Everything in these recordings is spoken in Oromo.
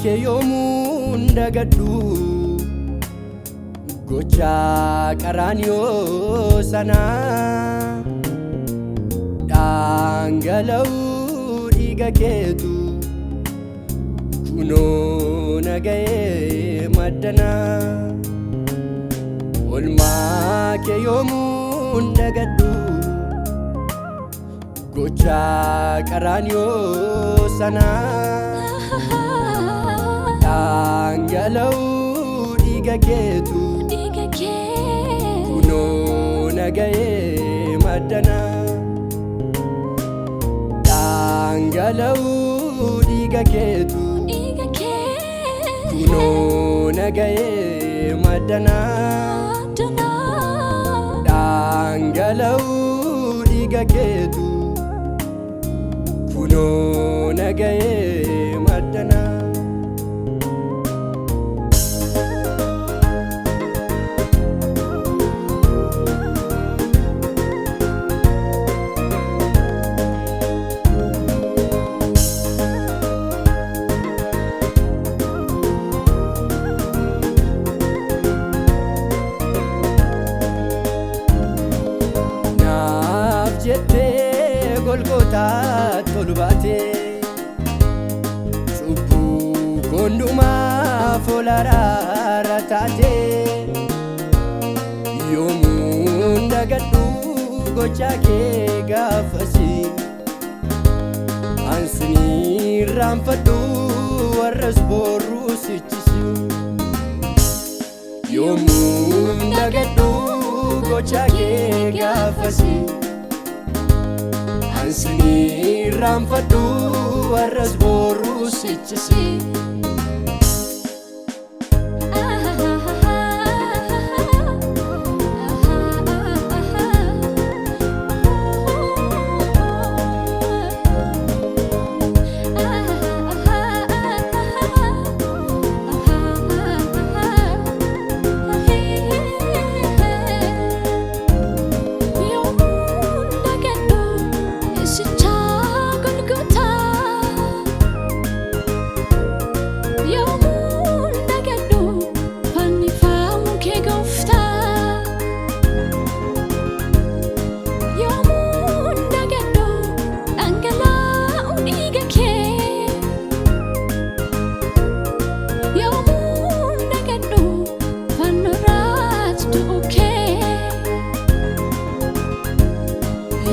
Kee Yomuu Hin Dagadhuu gochaa qaranniihoo sana dhangala'uu dhiiga keetu kunoo nagahee maddana. Olmaa Kee Yomuu Hin Dagadhuu gochaa qaranniihoo sana dhangala'uu dhiiga keetu kunoo nagahee maddana. Dhangala'uu dhiiga keetu kunoo nagahee maddana. Dhangala'uu dhiiga keetu kunoo nagahee maddana. Jettee golgootaa tolbaatee cubbuu kondumaaf ol araara taatee. Yomuu Hin Dagadhuu gochaa kee gaafasii ansinii irraanfadhu warras booruu sichisiu. Yomuu Hin Dagadhuu gochaa kee gaafasii ansinii irraanfadhu warras booruu sichisiu.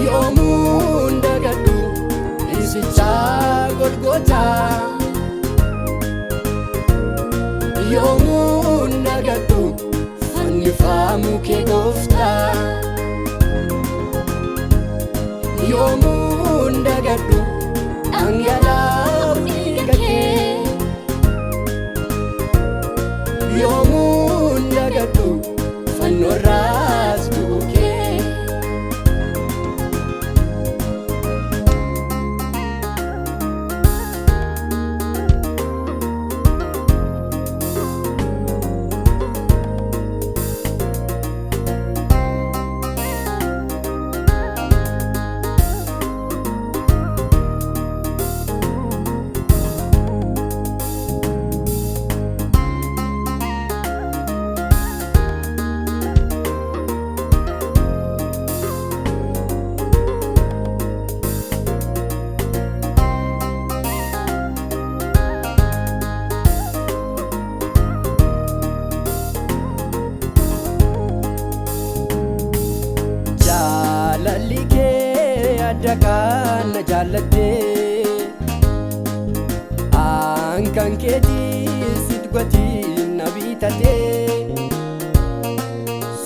Yomuu Hin Dagadhuu isichaa golgootaa. Yomuu Hin Dagadhuu fannifamuu kee gooftaa. Yomuu Hin Dagadhuu dhangala'uu dhiiga kee. Yomuu Hin Dagadhuu fannoorraas du'uu kee. Jaalalli kee adda kan na jaallattee kan keetii sit gotiin na bitatee.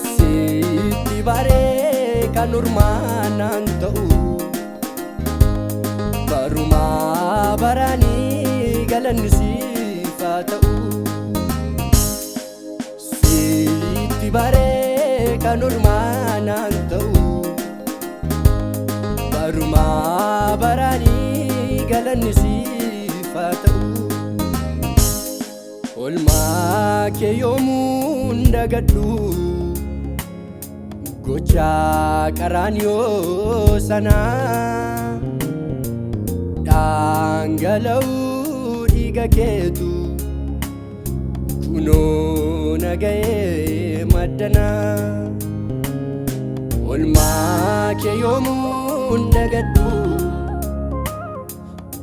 Sitti baree kan urmaanaan ta'u barumaa baraanii galanni siif haa ta'u. Sitti baree kan urmaanaan ta'u barumaa baraanii galanni siif haa ta'u. Olmaa Kee Yomuu Hin Dagadhuu gochaa qaranniihoo sana dhangala'uu dhiiga keetu kunoo nagahee maddanaa. Olmaa kee yoomuu hin dagadhuu,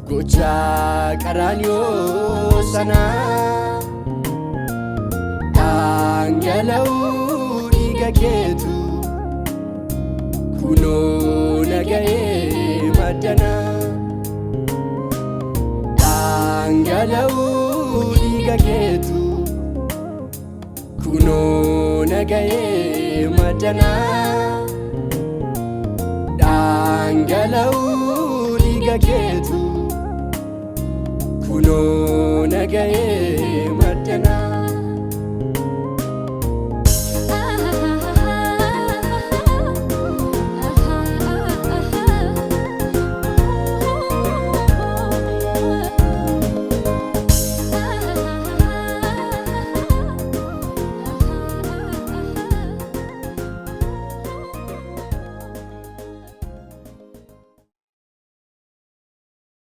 gochaa qaranniihoo sanaa. Dhangala'uu dhiiga keetu kunoo nagahee maddanaa. Dhangala'uu dhiiga keetu kunoo nagahee maddanaa. Dhangala'uu dhiiga keetu kunoo nagahee